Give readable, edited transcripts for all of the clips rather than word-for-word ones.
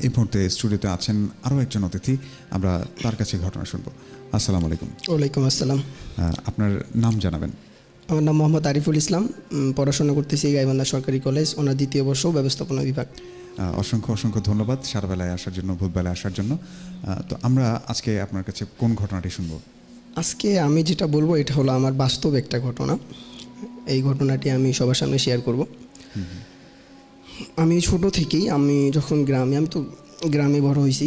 এই মুহূর্তে স্টুডিওতে আছেন আরও একজন অতিথি, আমরা তার কাছে ঘটনা শুনবো। আসসালামু আলাইকুম। ওয়ালাইকুম আসসালাম। আপনার নাম জানাবেন? আমার নাম মোহাম্মদ আরিফুল ইসলাম, পড়াশোনা করতেছি গাইবান্ধা সরকারি কলেজ, ওনার দ্বিতীয় বর্ষ, ব্যবস্থাপনা বিভাগ। অসংখ্য অসংখ্য ধন্যবাদ সারাবেলায় আসার জন্য, ভোরবেলায় আসার জন্য। তো আমরা আজকে আপনার কাছে কোন ঘটনাটি শুনবো? আজকে আমি যেটা বলবো এটা হলো আমার বাস্তব একটা ঘটনা। এই ঘটনাটি আমি সবার সামনে শেয়ার করব। আমি ছোট থেকেই, আমি যখন আমি তো গ্রামে বড় হয়েছি।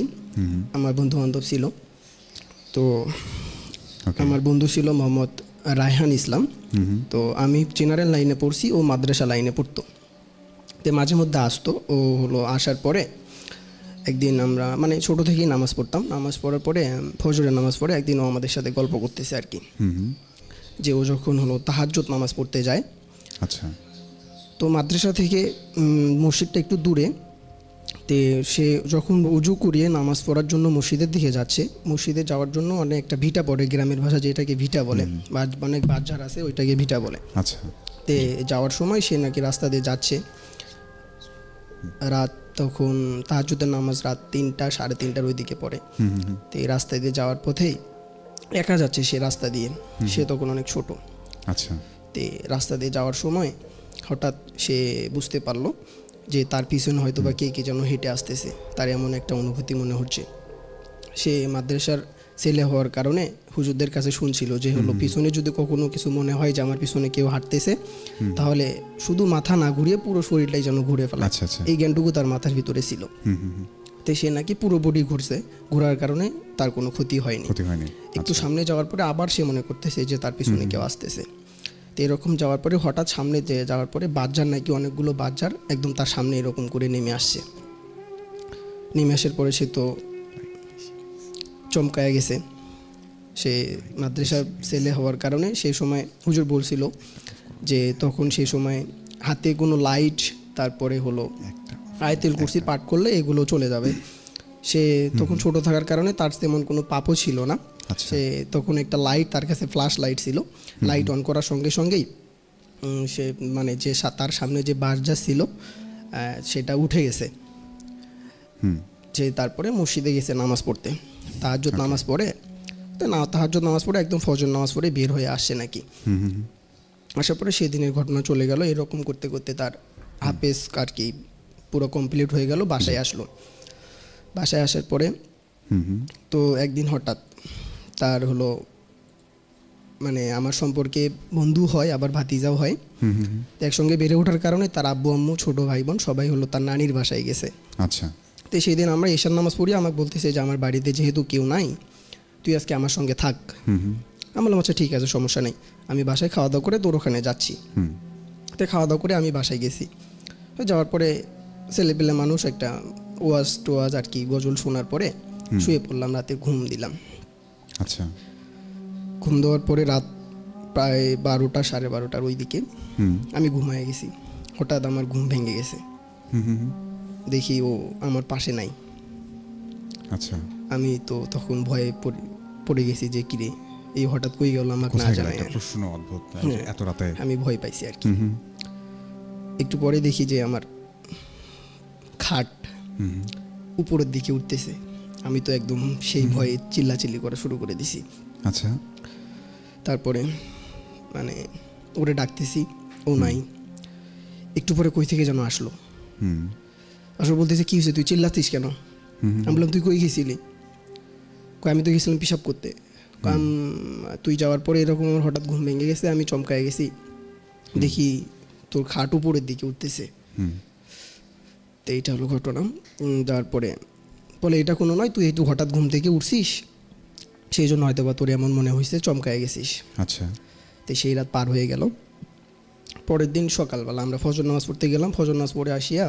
আমার বন্ধু বান্ধব ছিল, তো আমার বন্ধু ছিল মোহাম্মদ রায়হান ইসলাম। তো আমি জেনারেল লাইনে পড়ছি, ও মাদ্রাসা লাইনে পড়তো। তো মাঝে মধ্যে আসতো। ও হলো আসার পরে একদিন আমরা মানে ছোট থেকেই নামাজ পড়তাম। নামাজ পড়ার পরে ফজরের নামাজ পড়ে একদিন ও আমাদের সাথে গল্প করতেছে আর কি, যে ও যখন হলো তাহাজ্জুদ নামাজ পড়তে যায়। আচ্ছা। তো মাদ্রাসা থেকে মসজিদটা একটু দূরে। তো সে যখন উজু করিয়ে নামাজ পড়ার জন্য মসজিদের দিকে যাচ্ছে, মসজিদে যাওয়ার জন্য অনেক একটা ভিটা পড়ে, গ্রামের ভাষা যেটাকে ভিটা বলে, বা অনেক বাজার আছে ওইটাকে ভিটা বলে। আচ্ছা। তে যাওয়ার সময় সে নাকি রাস্তা দিয়ে যাচ্ছে। রাত তখন তাহাজ্জুদের নামাজ রাত 3টা সাড়ে 3টার ওই দিকে পড়ে। তো এই রাস্তা দিয়ে যাওয়ার পথেই একা যাচ্ছে সে রাস্তা দিয়ে। সে তখন অনেক ছোট। আচ্ছা। তে রাস্তা দিয়ে যাওয়ার সময় হঠাৎ সে বুঝতে পারলো যে তার পিছনে হয়তো বা কে যেন হেঁটে আসতেছে। তার এমন একটা অনুভূতি মনে হচ্ছে। সে মাদ্রাসার ছেলে হওয়ার কারণে হুজুরদের কাছে শুনছিল যে হলো পিছনে যদি কখনো কিছু মনে হয় যে আমার পিছনে কেউ হাঁটতেছে, তাহলে শুধু মাথা না ঘুরিয়ে পুরো শরীরটাই যেন ঘুরে ফেলে। এই জ্ঞানটুকু তার মাথার ভিতরে ছিল। তো সে নাকি পুরো বডি ঘুরছে, ঘোরার কারণে তার কোনো ক্ষতি হয়নি। একটু সামনে যাওয়ার পরে আবার সে মনে করতেছে যে তার পিছনে কেউ আসতেছে। তো এরকম যাওয়ার পরে হঠাৎ সামনে যাওয়ার পরে বাজার নাকি অনেকগুলো বাজার একদম তার সামনে এরকম করে নেমে আসছে। নেমে আসার পরে সে তো চমকায় গেছে। সে মাদ্রাসার ছেলে হওয়ার কারণে সেই সময় হুজুর বলছিল যে তখন সেই সময় হাতে কোনো লাইট, তারপরে হলো আয়াতুল কুরসি পাঠ করলে এগুলো চলে যাবে। সে তখন ছোট থাকার কারণে তার তেমন কোনো পাপও ছিল না। সে তখন একটা লাইট, তার কাছে ফ্ল্যাশ লাইট ছিল। লাইট অন করার সঙ্গে সঙ্গেই সে মানে যে তার সামনে যে বাসটা ছিল সেটা উঠে গেছে। সে তারপরে মসজিদে গেছে নামাজ পড়তে, তাহাজ্জুদ নামাজ পড়ে। তো না, তাহাজ্জুদ নামাজ পড়ে একদম ফজর নামাজ পড়ে বের হয়ে আসছে নাকি। আসার পরে সেদিনের ঘটনা চলে গেল। এরকম করতে করতে তার হাফেজ আর কি পুরো কমপ্লিট হয়ে গেল। বাসায় আসলো। বাসায় আসার পরে তো একদিন হঠাৎ তার হলো মানে আমার সম্পর্কে বন্ধু হয়, আবার ভাতিজাও হয়। তো একসঙ্গে বেড়ে ওঠার কারণে তার আব্বু আম্মু ছোট ভাই বোন সবাই হলো তার নানির বাসায় গেছে। আচ্ছা। তো সেই দিন আমরা ঈশার নামাজ পড়ি, আমাকে বলতেছে যে আমার বাড়িতে যেহেতু কেউ নাই, তুই আজকে আমার সঙ্গে থাক। আমি বললাম আচ্ছা ঠিক আছে, সমস্যা নেই। আমি বাসায় খাওয়া দাওয়া করে তোর ওখানে যাচ্ছি। তো খাওয়া দাওয়া করে আমি বাসায় গেছি। যাওয়ার পরে ছেলেপেলে মানুষ একটা ওয়াজ টোয়াজ আর কি গজল শোনার পরে শুয়ে পড়লাম, রাতে ঘুম দিলাম। আচ্ছা। ঘুম দেওয়ার পরে রাত প্রায় 12টা সাড়ে 12টার ওই দিকে আমি ঘুমায় গেছি। হঠাৎ আমার ঘুম ভেঙে গেছে। দেখি ও আমার পাশে নাই। আচ্ছা। আমি তো তখন ভয়ে পড়ে গেছি যে কিরে এই হঠাৎ কই গেল আমাকে না জানাই। প্রশ্ন অদ্ভুত, এত রাতে আমি ভয় পাইছি আর কি। একটু পরে দেখি যে আমার খাট উপরের দিকে উঠতেছে। আমি তো একদম সেই ভয়ে চিল্লাচিল্লি করা শুরু করে দিছি। আচ্ছা। তারপরে মানে ওরে ডাকতেছি, ও নাই। একটু পরে কই থেকে যেন আসলো। আসলে বলতেছে কি হয়েছে, তুই চিল্লাতিস কেন? আমি বললাম তুই কই গেছিলি? আমি তো গেছিলাম পেশাব করতে। তুই যাওয়ার পরে এরকম আমার হঠাৎ ঘুম ভেঙে গেছে, আমি চমকায় গেছি। দেখি তোর খাট উপরের দিকে উঠতেছে। তো এইটা হলো ঘটনা। যাওয়ার পরে বলে এটা কোনো নয়, তুই একটু হঠাৎ ঘুম থেকে উঠছিস, সেই জন্য হয়তো বা তোর এমন মনে হয়েছে, চমকায় গেছিস। আচ্ছা। তো সেই রাত পার হয়ে গেল। পরের দিন সকালবেলা আমরা ফজর নামাজ পড়তে গেলাম। ফজর নামাজ পড়ে আসিয়া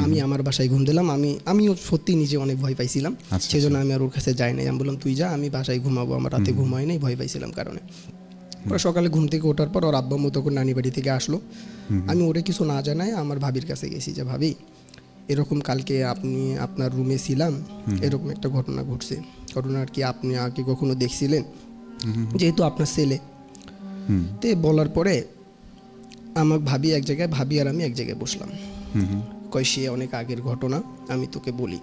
আমি আমার বাসায় ঘুম দিলাম। আমিও সত্যি নিজে অনেক ভয় পাইছিলাম, সেই জন্য আমি আর ওর কাছে যাই নাই। আমি বললাম তুই যা, আমি বাসায় ঘুমাবো, আমার রাতে ঘুম হয় নাই, ভয় পাইছিলাম কারণে। পরে সকালে ঘুম থেকে ওঠার পর ওর আব্বা আম্মু তখন নানি বাড়ি থেকে আসলো। আমি ওরে কিছু না জানাই আমার ভাবির কাছে গেছি যে ভাবি এরকম কালকে আপনি আপনার রুমে ছিলাম, এরকম একটা ঘটনা ঘটছে। ঘটনা আর কি আপনি আগে কখনো দেখছিলেন, যেহেতু আপনার ছেলে। তো বলার পরে আমার ভাবি এক জায়গায়, ভাবি আর আমি এক জায়গায় বসলাম। কয় সে অনেক আগের ঘটনা, আমি তোকে বলি।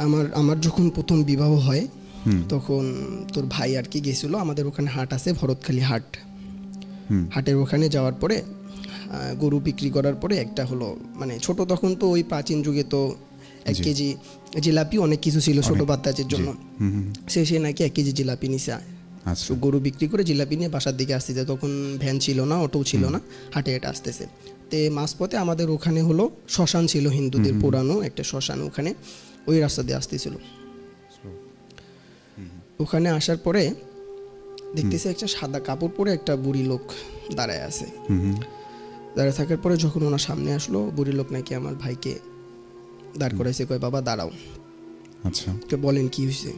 আমার আমার যখন প্রথম বিবাহ হয় তখন তোর ভাই আর কি গেছিলো, আমাদের ওখানে হাট আছে, ভরতখালী হাট। হাটের ওখানে যাওয়ার পরে গরু বিক্রি করার পরে একটা হলো, মানে ছোট তখন তো ওই প্রাচীন যুগে তো 1 কেজি জিলাপি অনেক কিছু ছিল ছোট বাচ্চাদের জন্য। সে নাকি 1 কেজি জিলাপি নিছে। আচ্ছা। গরু বিক্রি করে জিলাপি নিয়ে বাসার দিকে আসতেছে, তখন ভ্যান ছিল না, অটো ছিল না, হাটে হেঁটে আসতেছে। তে মাঝপথে আমাদের ওখানে হলো শ্মশান ছিল, হিন্দুদের পুরানো একটা শ্মশান, ওখানে ওই রাস্তা দিয়ে আসতেছিল। ওখানে আসার পরে দেখতেছে একটা সাদা কাপড় পরে একটা বুড়ি লোক দাঁড়ায় আছে। দাঁড়ায় থাকার পরে যখন ওনার সামনে আসলো, বুড়ি লোক নাকি আমার ভাইকে দাঁড় করাইছে, কয় বাবা দাঁড়াও। আচ্ছা। বলেন কি হয়েছে?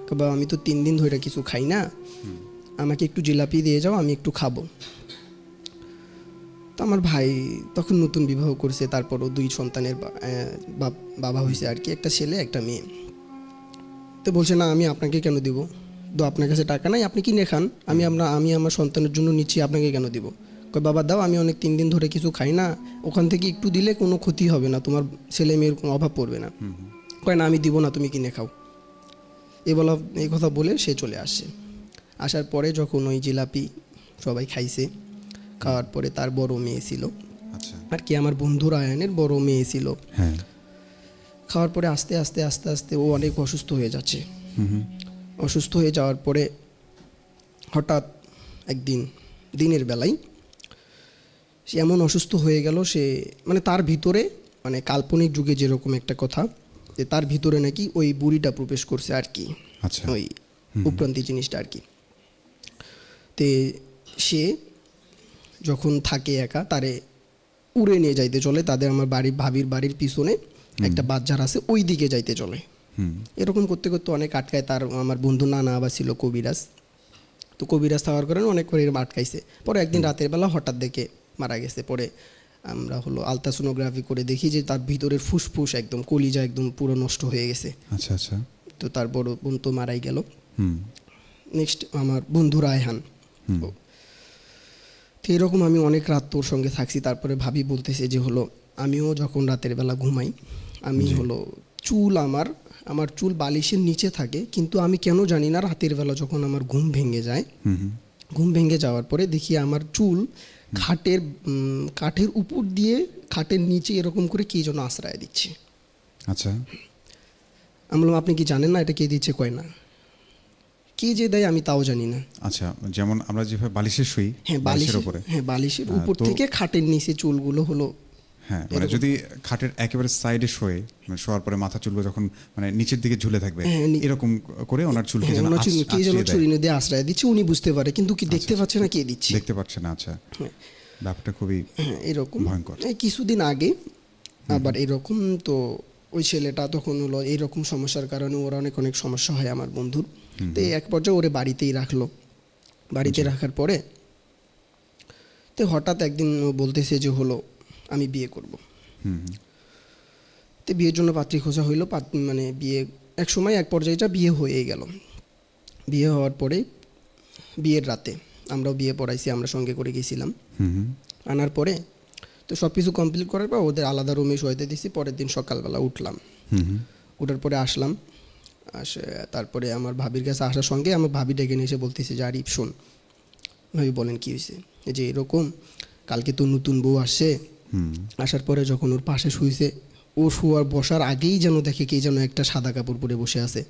বাবা আমি তো 3 দিন ধরে কিছু খাই না, আমাকে একটু জিলাপি দিয়ে যাও, আমি একটু খাবো। তো আমার ভাই তখন নতুন বিবাহ করছে, তারপরও 2 সন্তানের বাবা হয়েছে আর কি, একটা ছেলে একটা মেয়ে। তো বলছে না আমি আপনাকে কেন দিব, তো আপনার কাছে টাকা নাই, আপনি কিনে খান, আমি আমার সন্তানের জন্য নিচ্ছি, আপনাকে কেন দিব? কয় বাবা দাও, আমি অনেক 3 দিন ধরে কিছু খাই না, ওখান থেকে একটু দিলে কোনো ক্ষতি হবে না, তোমার ছেলে মেয়ের কোনো অভাব পড়বে না। কয় না আমি দিব না, তুমি কিনে খাও। এই কথা বলে সে চলে আসছে। আসার পরে যখন ওই জিলাপি সবাই খাইছে, খাওয়ার পরে তার বড় মেয়ে ছিল আর কি, আমার বন্ধুর আয়ানের বড় মেয়ে ছিল। খাওয়ার পরে আস্তে আস্তে আস্তে আস্তে ও অনেক অসুস্থ হয়ে যাচ্ছে। অসুস্থ হয়ে যাওয়ার পরে হঠাৎ একদিন দিনের বেলায় সে এমন অসুস্থ হয়ে গেল, সে মানে তার ভিতরে, মানে কাল্পনিক যুগে যেরকম একটা কথা, যে তার ভিতরে নাকি ওই বুড়িটা প্রবেশ করছে আর কি, ওই উপরান্তি জিনিসটা আর কি। তে সে যখন থাকে একা, তারে উড়ে নিয়ে যাইতে চলে, তাদের আমার ভাবির বাড়ির পিছনে একটা বাজার আছে, ওই দিকে যাইতে চলে। এরকম করতে করতে অনেক আটকায়। তার আমার বন্ধু নানা আবার ছিল কবিরাজ, তো কবিরাজ থাকার কারণে অনেক করে এরকম আটকাইছে। পরে একদিন রাতের বেলা হঠাৎ দেখে মারা গেছে। পরে আমরা হলো আলট্রাসোনোগ্রাফি করে দেখি যে তার ভিতরের ফুসফুস একদম, কলিজা একদম পুরো নষ্ট হয়ে গেছে। আচ্ছা আচ্ছা। তো তার বড় বোন তো মারাই গেল। নেক্সট আমার বন্ধু রায়হান, তো এরকম আমি অনেক রাত তোর সঙ্গে থাকছি। তারপরে ভাবি বলতেছে যে হলো আমিও যখন রাতের বেলা ঘুমাই, আমি হলো চুল আমার চুল বালিশের নিচে থাকে, কিন্তু আমি কেন জানি না রাতের বেলা যখন আমার ঘুম ভেঙে যায়, ঘুম ভেঙে যাওয়ার পরে দেখি আমার চুল কাঠের উপর দিয়ে খাটের নিচে এরকম করে কে যেন আশ্রয় দিচ্ছে। আচ্ছা। আমি বললাম আপনি কি জানেন না এটা কে দিচ্ছে? কয় না। কে যে দেয় আমি তাও জানি না। আচ্ছা, যেমন আমরা যেভাবে বালিশে শুই, বালিশের উপরে, হ্যাঁ বালিশের উপর থেকে খাটের নিচে চুলগুলো হলো, হ্যাঁ মানে যদি খাটের একেবারে সাইডে শোয়ে, মানে শোয়ার পরে মাথা চুলগুলো যখন মানে নিচের দিকে ঝুলে থাকবে, এরকম করে ওনার চুলকে যেন ছুরি দিয়ে আশ্রয় দিচ্ছে, উনি বুঝতে পারে কিন্তু কি দেখতে পাচ্ছে না কে দিচ্ছে, দেখতে পাচ্ছে না। আচ্ছা, ব্যাপারটা খুবই এরকম ভয়ঙ্কর। কিছুদিন আগে আবার এরকম, তো ওই ছেলেটা তখন হলো এইরকম সমস্যার কারণে ওর অনেক সমস্যা হয় আমার বন্ধুর। তো এক পর্যায়ে ওরে বাড়িতেই রাখলো। বাড়িতে রাখার পরে তো হঠাৎ একদিন বলতেছে যে হলো আমি বিয়ে করব। তো বিয়ের জন্য পাত্রী খোঁজা হইলো, মানে বিয়ে এক সময় এক পর্যায়েটা বিয়ে হয়ে গেল। বিয়ে হওয়ার পরে বিয়ের রাতে আমরাও বিয়ে পড়াইছি, আমরা সঙ্গে করে গেছিলাম। আনার পরে তো সব কিছু কমপ্লিট করার পর ওদের আলাদা রুমে শোয়াইতে দিছি। পরের দিন সকালবেলা উঠলাম, উঠার পরে আসলাম, তারপরে আমার ভাবির কাছে আসার সঙ্গে আমার ভাবি ডেকে নিয়ে এসে বলতেছে যে আরিফ শোন। ভাবি বলেন কী হয়েছে? যে এরকম কালকে তো নতুন বউ আসছে, আসার পরে যখন ওর পাশে শুয়েছে, ও শোয়ার বসার আগেই যেন দেখে কে যেন একটা সাদা কাপড় পরে বসে আছে।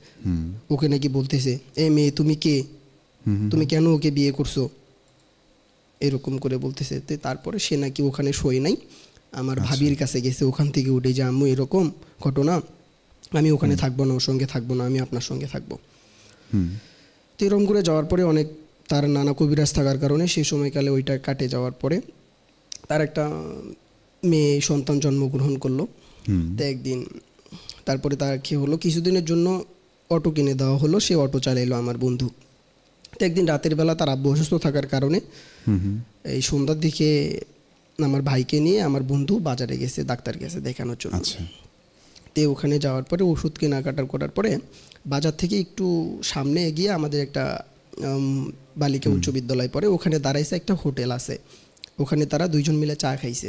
ওকে নাকি বলতেছে এ মেয়ে তুমি কে, তুমি কেন ওকে বিয়ে করছো, এরকম করে বলতেছে। তারপরে সে নাকি ওখানে শোয় নাই, আমার ভাবির কাছে গেছে, ওখান থেকে উঠে যে আম্মু এরকম ঘটনা, আমি ওখানে থাকবো না, ওর সঙ্গে থাকবো না, আমি আপনার সঙ্গে থাকবো। তো এরকম করে যাওয়ার পরে অনেক তার নানা কবিরাজ থাকার কারণে সেই সময়কালে ওইটা কাটে যাওয়ার পরে তার একটা মেয়ে সন্তান জন্মগ্রহণ করলো। তো একদিন তারপরে তার কি হলো, কিছুদিনের জন্য অটো কিনে দেওয়া হলো, সে অটো চালাইলো আমার বন্ধু। তো একদিন রাতের বেলা তার আব্বু অসুস্থ থাকার কারণে এই সন্ধ্যার দিকে আমার ভাইকে নিয়ে আমার বন্ধু বাজারে গেছে ডাক্তার গেছে দেখানোর জন্য। তো ওখানে যাওয়ার পরে ওষুধ কেনাকাটার করার পরে বাজার থেকে একটু সামনে এগিয়ে আমাদের একটা বালিকা উচ্চ বিদ্যালয় পড়ে, ওখানে দাঁড়াইছে একটা হোটেল আছে, ওখানে তারা 2 জন মিলে চা খাইছে।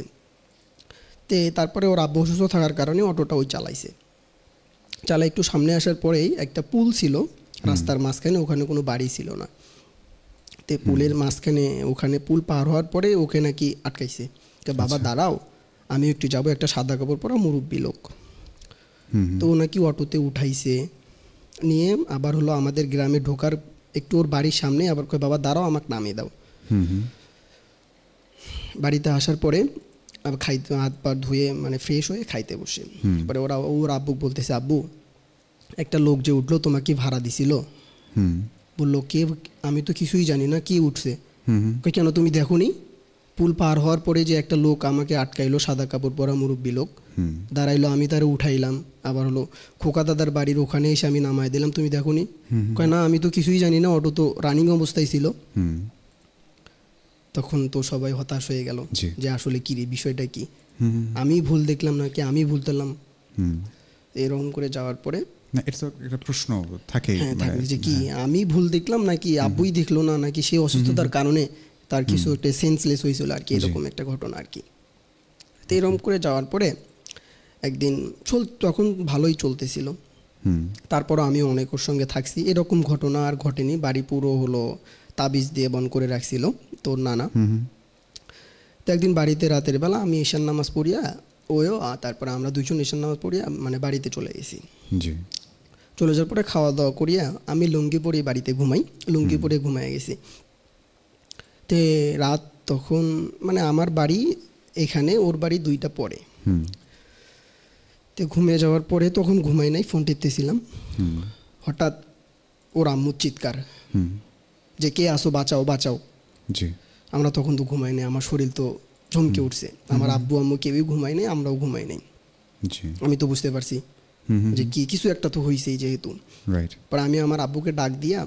তো তারপরে ওর আব্বু অসুস্থ থাকার কারণে অটোটা ওই চালাইছে। চালা একটু সামনে আসার পরেই একটা পুল ছিল রাস্তার মাঝখানে, ওখানে কোনো বাড়ি ছিল না। তো পুলের মাঝখানে ওখানে পুল পার হওয়ার পরে ওকে নাকি আটকাইছে, তো বাবা দাঁড়াও আমি একটু যাবো, একটা সাদা কাপড় পরা মুরব্বী লোক। তো ও নাকি অটোতে উঠাইছে, নিয়ে আবার হলো আমাদের গ্রামে ঢোকার একটু ওর বাড়ির সামনে আবার কয় বাবা দাঁড়াও আমাকে নামিয়ে দাও। বাড়িতে আসার পরে আবার খাইতে হাত পা ধুয়ে মানে ফ্রেশ হয়ে খাইতে বসে। পরে ওর আব্বু বলতেছে, আব্বু একটা লোক যে উঠলো তোমাকে ভাড়া দিছিল। বললো কে? আমি তো কিছুই জানি না, কে উঠছে? কেন তুমি দেখোনি? পুল পার হওয়ার পরে যে একটা লোক আমাকে আটকাইলো, সাদা কাপড় পরা মুরব্বী লোক দাঁড়াইলো, আমি তারে উঠাইলাম, আবার হলো খোকা দাদার বাড়ির ওখানে এসে আমি নামাই দিলাম, তুমি দেখোনি? কয় না আমি তো কিছুই জানি না, অটো তো রানিং অবস্থায় ছিল। তখন তো সবাই হতাশ হয়ে গেল যে আসলে কি রে, বিষয়টা কি, আমি ভুল দেখলাম নাকি আমি ভুল করলাম। এরকম করে যাওয়ার পরে না এটা তো একটা প্রশ্ন থাকে, হ্যাঁ থাকে যে কি আমি ভুল দেখলাম নাকি আব্বুই দেখলো না, নাকি সে অসুস্থতার কারণে তার কিছু একটা সেন্সলেস হয়েছিল আর কি, এরকম একটা ঘটনা আর কি। তো এরকম করে যাওয়ার পরে একদিন তখন ভালোই চলতেছিল, তারপরও আমি অনেক ওর সঙ্গে থাকছি, এরকম ঘটনা আর ঘটেনি। বাড়ি পুরো হলো তাবিজ দিয়ে বন্ধ করে রাখছিল তোর নানা। তো একদিন বাড়িতে রাতের বেলা আমি ঈশান নামাজ পড়িয়া ওও তারপরে আমরা দুজন ঈশান নামাজ পড়িয়া মানে বাড়িতে চলে গেছি। চলে যাওয়ার পরে খাওয়া দাওয়া করিয়া আমি লুঙ্গি পরে বাড়িতে ঘুমাই, লুঙ্গি পরে ঘুমাই গেছি। তে রাত তখন মানে আমার বাড়ি এখানে, ওর বাড়ি 2টা পরে। তো ঘুমিয়ে যাওয়ার পরে তখন ঘুমাই নাই, ফোন টিপতেছিলাম, হঠাৎ ওর আম্মুর চিৎকার যে কে আসো বাঁচাও বাঁচাও। আমরা তখন তো ঘুমাই নাই, আমার শরীর তো চমকে উঠছে, আমার আব্বু আম্মু কেউই ঘুমাই নাই, আমরাও ঘুমাই নাই। আমি তো বুঝতে পারছি যে কি কিছু একটা তো হয়েছেই যেহেতু। পরে আমি আমার আব্বুকে ডাক দিয়া,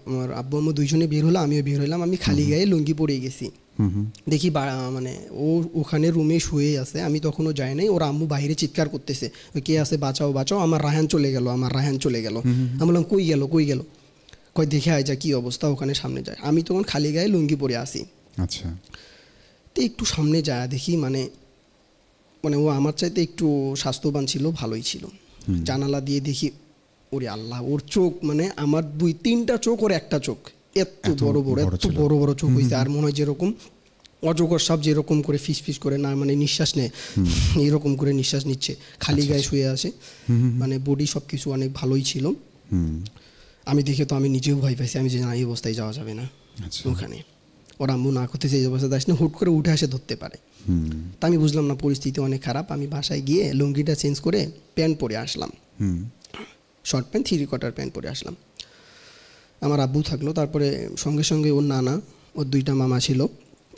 আমার আব্বু আম্মু দুইজনে বের হলো, আমিও বের হইলাম। আমি খালি গায়ে লুঙ্গি পরে গেছি, দেখি মানে ও ওখানে রুমে শুয়ে আছে, আমি তখনও যাই নাই। ওর আম্মু বাইরে চিৎকার করতেছে কে আছে বাঁচাও বাঁচাও, আমার রায়হান চলে গেল, আমার রায়হান চলে গেল। আমি বললাম কই গেল কই গেল? কই দেখে আয় যা কি অবস্থা, ওখানে সামনে যায়। আমি তখন খালি গায়ে লুঙ্গি পরে আসি। আচ্ছা, তো একটু সামনে যায় দেখি মানে মানে ও আমার চাইতে একটু স্বাস্থ্যবান ছিল, ভালোই ছিল। জানালা দিয়ে দেখি ওরে আল্লাহ, ওর চোখ মানে আমার 2-3টা চোখ, ওর একটা চোখ এত বড় বড়, এত বড় বড় চোখ হয়েছে। আর মনে হয় যেরকম অজগর সাপ যেরকম করে ফিস ফিস করে না মানে নিঃশ্বাস নেয়, এরকম করে নিঃশ্বাস নিচ্ছে, খালি গায়ে শুয়ে আছে, মানে বডি সব কিছু অনেক ভালোই ছিল। আমি দেখে তো আমি নিজেও ভয় পাইছি, আমি যে না এই অবস্থায় যাওয়া যাবে না ওখানে, ওর আম্মু না করতেছে এই অবস্থায় যাস না, হুট করে উঠে আসে ধরতে পারে। তা আমি বুঝলাম না, পরিস্থিতি অনেক খারাপ। আমি বাসায় গিয়ে লুঙ্গিটা চেঞ্জ করে প্যান্ট পরে আসলাম, শর্ট প্যান্ট 3/4 প্যান্ট পরে আসলাম। আমার আব্বু থাকলো, তারপরে সঙ্গে সঙ্গে ওর নানা, ওর 2টা মামা ছিল,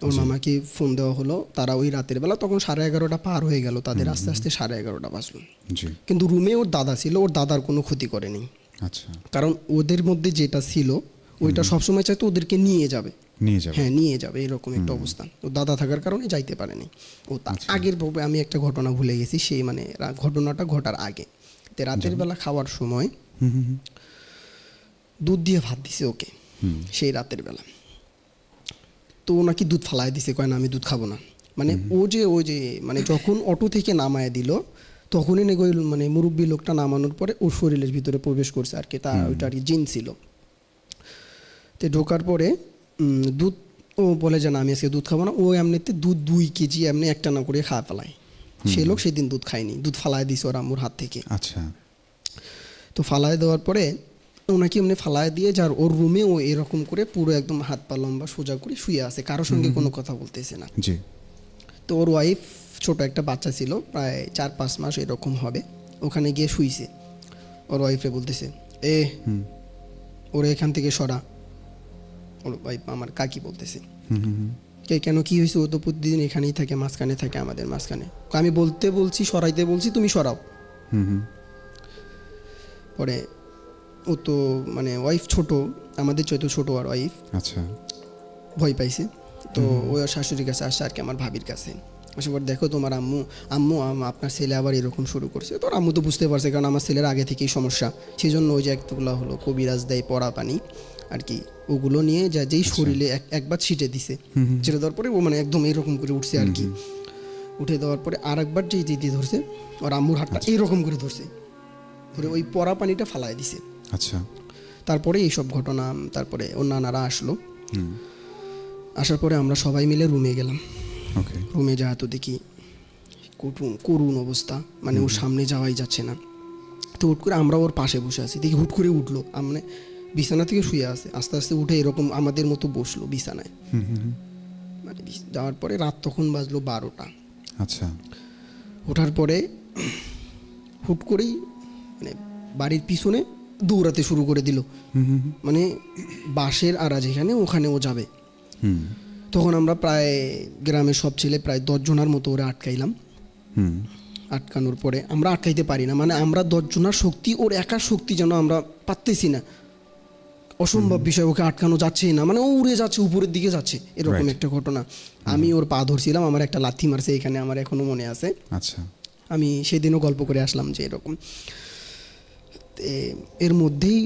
ওর মামাকে ফোন দেওয়া হলো। তারা ওই রাতের বেলা তখন 11:30 পার হয়ে গেল, তাদের আস্তে আস্তে 11:30 বাজলো। কিন্তু রুমে ওর দাদা ছিল, ওর দাদার কোনো ক্ষতি করেনি, কারণ ওদের মধ্যে যেটা ছিল ওইটা সবসময় চাইতো ওদেরকে নিয়ে যাবে, হ্যাঁ নিয়ে যাবে, এরকম একটা অবস্থা। ও দাদা থাকার কারণে যাইতে পারেনি। ও তার আগের ভাবে আমি একটা ঘটনা ভুলে গেছি, সেই মানে ঘটনাটা ঘটার আগে রাতের বেলা খাওয়ার সময় দুধ দিয়ে ভাত দিছে ওকে, সেই রাতের বেলা। তো ও নাকি দুধ ফালায় দিছে, কয় না আমি দুধ খাবো না। মানে ও যে মানে যখন অটো থেকে নামায় দিল তখনই নাকি ওই মানে মুরব্বী লোকটা নামানোর পরে ওর শরীরের ভিতরে প্রবেশ করছে আর কি, তা ওইটা আর কি জিন ছিল। তো ঢোকার পরে দুধ ও বলে যে না আমি আজকে দুধ খাবো না। ও এমনিতে দুধ 2 কেজি এমনি একটা না করে খাওয়া ফেলায়। সেই লোক সেদিন দুধ খায়নি, দুধ ফালায় দিছে ওর আম্মুর হাত থেকে। আচ্ছা, তো ফালায় দেওয়ার পরে ওনাকে এমনি ফালায় দিয়ে যার ওর রুমে ও এরকম করে পুরো একদম হাত পা লম্বা সোজা করে শুয়ে আছে, কারোর সঙ্গে কোনো কথা বলতেছে না। তো ওর ওয়াইফ, ছোট একটা বাচ্চা ছিল প্রায় 4-5 মাস এরকম হবে, ওখানে গিয়ে শুইছে। ওর ওয়াইফে বলতেছে ওরে এখান থেকে সরা। ওর ওয়াইফ আমার কাকি বলতেছে কেন কি হয়েছে? ও তো প্রতিদিন এখানেই থাকে, মাঝখানে থাকে, আমাদের মাঝখানে। আমি বলছি সরাইতে বলছি, তুমি সরাও। পরে ও তো মানে ওয়াইফ ছোট, আমাদের চাইতে ছোট আর ওয়াইফ, আচ্ছা, ভয় পাইছে। তো ও শাশুড়ির কাছে আসছে আর কি, আমার ভাবির কাছে। আসে পর দেখো তোমার আম্মু আপনার ছেলে আবার এরকম শুরু করছে। তো আম্মু তো বুঝতে পারছে, কারণ আমার ছেলের আগে থেকেই সমস্যা, সেই জন্য ওই যে একটুগুলো হলো কবিরাজ দেয় পড়া পানি আর কি, ওগুলো নিয়ে যেই শরীরে একবার ছিটে দিছে, ছিটে দেওয়ার পরে ও মানে একদম এরকম করে উঠছে আর কি। উঠে দেওয়ার পরে আর একবার যেই দিদি ধরছে, ওর আম্মুর হাতটা এইরকম করে ধরছে, ওরে ওই পরা পানিটা ফালাই দিছে। আচ্ছা। তারপরে এইসব ঘটনা, তারপরে ওর নানারা আসলো। হুম। আসার পরে আমরা সবাই মিলে রুমে গেলাম। ওকে। রুমে যাওয়া তো দেখি করুণ অবস্থা, মানে ওর সামনে যাওয়াই যাচ্ছে না। তো হুট করে আমরা ওর পাশে বসে আছি, দেখি হুট করে উঠলো, মানে বিছানা থেকে শুয়ে আছে, আস্তে আস্তে উঠে এরকম আমাদের মতো বসলো বিছানায়। মানে যাওয়ার পরে রাত তখন বাজলো 12টা। আচ্ছা। ওঠার পরে হুট করেই মানে বাড়ির পিছনে দৌড়াতে শুরু করে দিল, মানে বাঁশের আড়া যেখানে ওখানে ও যাবে। তখন আমরা প্রায় গ্রামের সব ছেলে প্রায় 10 জনের মতো ওরা আটকাইলাম। আটকানোর পরে আমরা আটকাইতে পারি না, মানে আমরা 10 জনের শক্তি, ওর একার শক্তি যেন আমরা পারতেছি না, অসম্ভব বিষয়, ওকে আটকানো যাচ্ছেই না, মানে ও উড়ে যাচ্ছে, উপরের দিকে যাচ্ছে, এরকম একটা ঘটনা। আমি ওর পা ধরছিলাম, আমার একটা লাথি মারছে এখানে, আমার এখনো মনে আছে। আচ্ছা। আমি সেদিনও গল্প করে আসলাম যে এরকম। এর মধ্যেই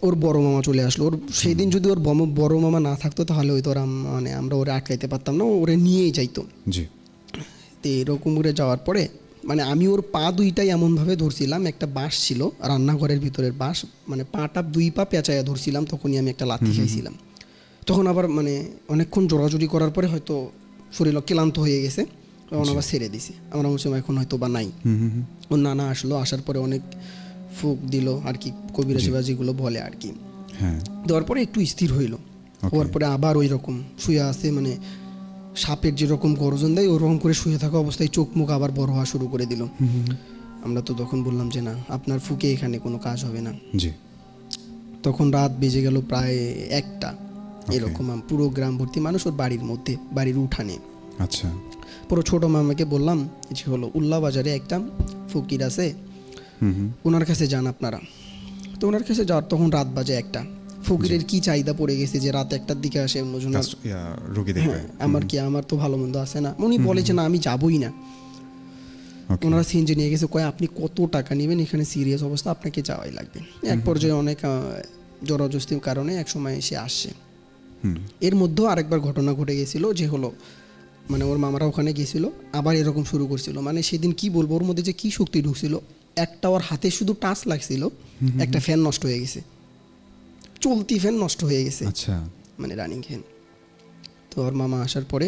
ওর বড় মামা চলে আসলো। ওর সেই দিন যদি ওর বড় মামা না থাকতো তাহলে হয়তো ওরা মানে আমরা ওরে আটকাইতে পারতাম না, ওরে নিয়েই যাইতো। জি। তো এরকম করে যাওয়ার পরে মানে আমি ওর পা দুইটাই এমনভাবে ধরছিলাম, একটা বাঁশ ছিল রান্নাঘরের ভিতরের বাঁশ, মানে পাটা 2 পা পেঁচাইয়া ধরছিলাম, তখনই আমি একটা লাথি খাইছিলাম। তখন আবার মানে অনেকক্ষণ জোরাজুরি করার পরে হয়তো শরীর ক্লান্ত হয়ে গেছে, তখন আবার ছেড়ে দিছে। আমরা বলছিলাম এখন হয়তো বা নাই। ওর নানা আসলো, আসার পরে অনেক ফুক দিল আর কি, কবিরাজিবাজিগুলো বলে আর কি। দেওয়ার পরে একটু স্থির হইল, হওয়ার পরে আবার ওই রকম শুয়ে আছে, মানে সাপের যেরকম গর্জন দেয় ওরকম করে শুয়ে থাকা অবস্থায় চোখ মুখ আবার বড় হওয়া শুরু করে দিল। আমরা তো তখন বললাম যে না, আপনার ফুকে এখানে কোনো কাজ হবে না। তখন রাত বেজে গেল প্রায় 1টা এরকম। পুরো গ্রাম ভর্তি মানুষ ওর বাড়ির মধ্যে, বাড়ির উঠানে। আচ্ছা। পুরো ছোট মামাকে বললাম যে হলো উল্লা বাজারে একটা ফকির আছে, ওনার কাছে যান আপনারা। তো ওনার কাছে যাওয়ার তখন রাত বাজে 1টা। ফকিরের কি চাহিদা পড়ে গেছে যে রাত 1টার দিকে আসে অন্যজনের রোগী দেখবে? আমার তো ভালো মন্দ আছে না। উনি বলেছে না আমি যাবই না। ওনারা সিএনজি নিয়ে গেছে, কয় আপনি কত টাকা নেবেন, এখানে সিরিয়াস অবস্থা, আপনাকে যাওয়াই লাগবে। এক পর্যায়ে অনেক জবরদস্তির কারণে এক সময় এসে আসছে। এর মধ্যেও আরেকবার ঘটনা ঘটে গেছিল যে হলো মানে ওর মামারা ওখানে গেছিল, আবার এরকম শুরু করছিল। মানে সেদিন কি বলবো, ওর মধ্যে যে কি শক্তি ঢুকছিল, একটা ওর হাতে শুধু টাচ লাগছিল, একটা ফ্যান নষ্ট হয়ে গেছে, চলতি ফ্যান নষ্ট হয়ে গেছে, মানে রানিং ফ্যান। তো ওর মামা আসার পরে